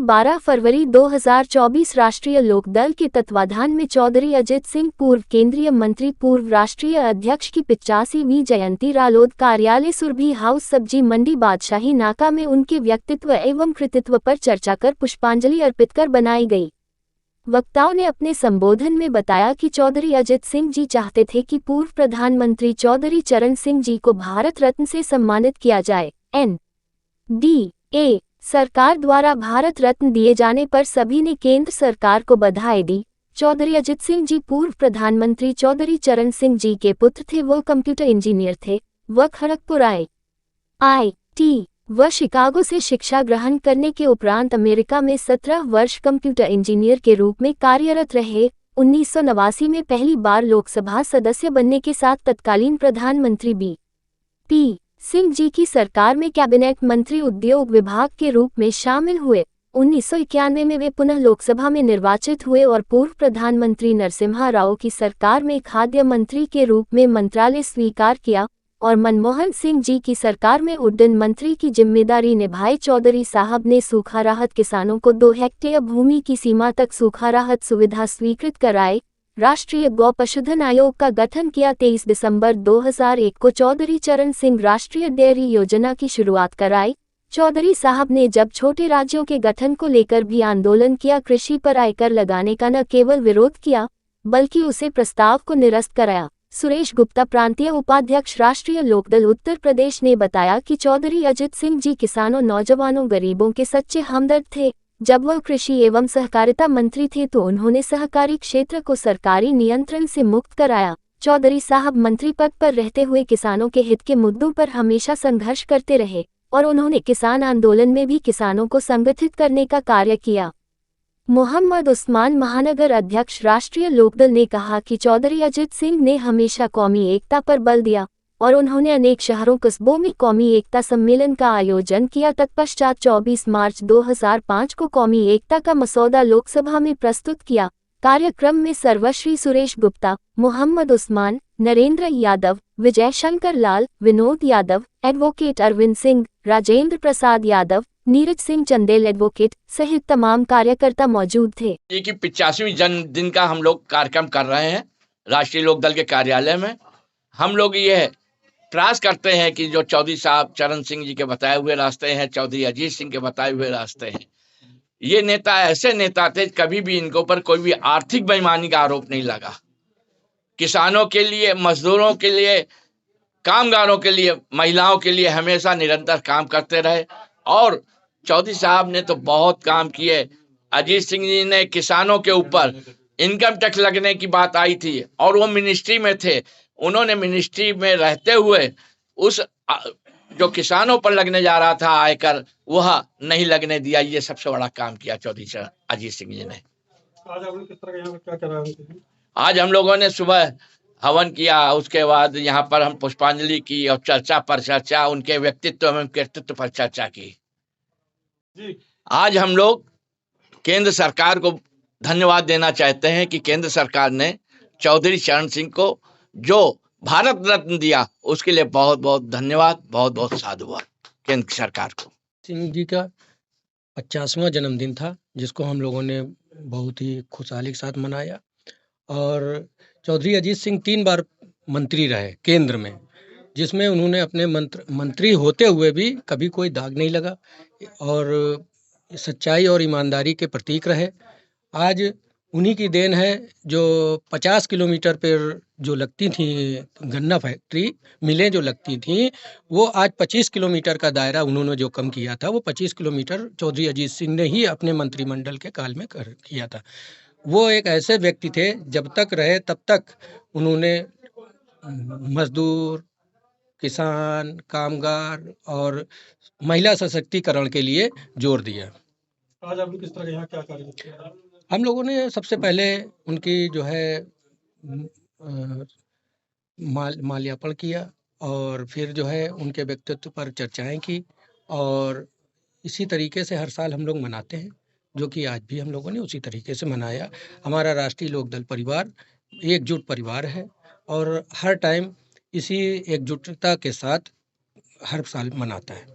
12 फरवरी 2024 राष्ट्रीय लोकदल के तत्वाधान में चौधरी अजित सिंह पूर्व केंद्रीय मंत्री पूर्व राष्ट्रीय अध्यक्ष की 85वीं जयंती रालोद कार्यालय सुरभि हाउस सब्जी मंडी बादशाही नाका में उनके व्यक्तित्व एवं कृतित्व पर चर्चा कर पुष्पांजलि अर्पित कर बनाई गई। वक्ताओं ने अपने संबोधन में बताया कि चौधरी अजित सिंह जी चाहते थे कि पूर्व प्रधानमंत्री चौधरी चरण सिंह जी को भारत रत्न से सम्मानित किया जाए। NDA सरकार द्वारा भारत रत्न दिए जाने पर सभी ने केंद्र सरकार को बधाई दी। चौधरी अजित सिंह जी पूर्व प्रधानमंत्री चौधरी चरण सिंह जी के पुत्र थे। वो कंप्यूटर इंजीनियर थे। वह खड़गपुर IIT व शिकागो से शिक्षा ग्रहण करने के उपरांत अमेरिका में 17 वर्ष कंप्यूटर इंजीनियर के रूप में कार्यरत रहे। 1989 में पहली बार लोकसभा सदस्य बनने के साथ तत्कालीन प्रधानमंत्री B.P. सिंह जी की सरकार में कैबिनेट मंत्री उद्योग विभाग के रूप में शामिल हुए। 1991 में वे पुनः लोकसभा में निर्वाचित हुए और पूर्व प्रधानमंत्री नरसिम्हा राव की सरकार में खाद्य मंत्री के रूप में मंत्रालय स्वीकार किया और मनमोहन सिंह जी की सरकार में उड्डयन मंत्री की जिम्मेदारी निभाई। चौधरी साहब ने सूखा राहत किसानों को 2 हेक्टेयर भूमि की सीमा तक सूखा राहत सुविधा स्वीकृत कराई। राष्ट्रीय गौ पशुधन आयोग का गठन किया। 23 दिसंबर 2001 को चौधरी चरण सिंह राष्ट्रीय डेयरी योजना की शुरुआत कराई। चौधरी साहब ने जब छोटे राज्यों के गठन को लेकर भी आंदोलन किया। कृषि पर आयकर लगाने का न केवल विरोध किया बल्कि उसे प्रस्ताव को निरस्त कराया। सुरेश गुप्ता प्रांतीय उपाध्यक्ष राष्ट्रीय लोकदल उत्तर प्रदेश ने बताया कि चौधरी अजित सिंह जी किसानों नौजवानों गरीबों के सच्चे हमदर्द थे। जब वह कृषि एवं सहकारिता मंत्री थे तो उन्होंने सहकारी क्षेत्र को सरकारी नियंत्रण से मुक्त कराया। चौधरी साहब मंत्री पद पर रहते हुए किसानों के हित के मुद्दों पर हमेशा संघर्ष करते रहे और उन्होंने किसान आंदोलन में भी किसानों को संगठित करने का कार्य किया। मोहम्मद उस्मान महानगर अध्यक्ष राष्ट्रीय लोकदल ने कहा कि चौधरी अजित सिंह ने हमेशा कौमी एकता पर बल दिया और उन्होंने अनेक शहरों कस्बों में कौमी एकता सम्मेलन का आयोजन किया। तत्पश्चात 24 मार्च 2005 को कौमी एकता का मसौदा लोकसभा में प्रस्तुत किया। कार्यक्रम में सर्वश्री सुरेश गुप्ता, मोहम्मद उस्मान, नरेंद्र यादव, विजय शंकर लाल, विनोद यादव, एडवोकेट अरविंद सिंह, राजेंद्र प्रसाद यादव, नीरज सिंह चंदेल एडवोकेट सहित तमाम कार्यकर्ता मौजूद थे। ये कि 85वीं जन्मदिन का हम लोग कार्यक्रम कर रहे हैं राष्ट्रीय लोकदल के कार्यालय में। हम लोग ये प्रयास करते हैं कि जो चौधरी साहब चरण सिंह जी के बताए हुए रास्ते हैं, चौधरी अजीत सिंह के बताए हुए रास्ते हैं, ये नेता ऐसे नेता थे कभी भी इनके ऊपर कोई भी आर्थिक बेईमानी का आरोप नहीं लगा। किसानों के लिए, मजदूरों के लिए, कामगारों के लिए, महिलाओं के लिए हमेशा निरंतर काम करते रहे और चौधरी साहब ने तो बहुत काम किए। अजीत सिंह जी ने किसानों के ऊपर इनकम टैक्स लगने की बात आई थी और वो मिनिस्ट्री में थे। उन्होंने मिनिस्ट्री में रहते हुए उस जो किसानों पर लगने जा रहा था आयकर, वह नहीं लगने दिया। ये सबसे बड़ा काम किया चौधरी अजीत सिंह जी ने। आज आप लोग किस तरह यहाँ क्या कर रहे हैं? आज हम लोगों ने सुबह हवन किया, उसके बाद यहाँ पर हम पुष्पांजलि की और चर्चा पर चर्चा, उनके व्यक्तित्व एवं कृतित्व पर चर्चा की जी। आज हम लोग केंद्र सरकार को धन्यवाद देना चाहते हैं कि केंद्र सरकार ने चौधरी चरण सिंह को जो भारत रत्न दिया उसके लिए बहुत बहुत धन्यवाद, बहुत बहुत साधुवाद केंद्र सरकार को। सिंह जी का 50वां जन्मदिन था जिसको हम लोगों ने बहुत ही खुशहाली के साथ मनाया और चौधरी अजीत सिंह 3 बार मंत्री रहे केंद्र में, जिसमें उन्होंने अपने मंत्री होते हुए भी कभी कोई दाग नहीं लगा और सच्चाई और ईमानदारी के प्रतीक रहे। आज उन्हीं की देन है जो 50 किलोमीटर पर जो लगती थी गन्ना फैक्ट्री मिलें जो लगती थी, वो आज 25 किलोमीटर का दायरा उन्होंने जो कम किया था, वो 25 किलोमीटर चौधरी अजीत सिंह ने ही अपने मंत्रिमंडल के काल में किया था। वो एक ऐसे व्यक्ति थे, जब तक रहे तब तक उन्होंने मजदूर, किसान, कामगार और महिला सशक्तिकरण के लिए जोर दिया। आज आप लोग किस तरह यहाँ क्या कार्य करते हैं? हम लोगों ने सबसे पहले उनकी जो है माल्यार्पण किया और फिर जो है उनके व्यक्तित्व पर चर्चाएं की और इसी तरीके से हर साल हम लोग मनाते हैं, जो कि आज भी हम लोगों ने उसी तरीके से मनाया। हमारा राष्ट्रीय लोकदल परिवार एकजुट परिवार है और हर टाइम इसी एकजुटता के साथ हर साल मनाता है।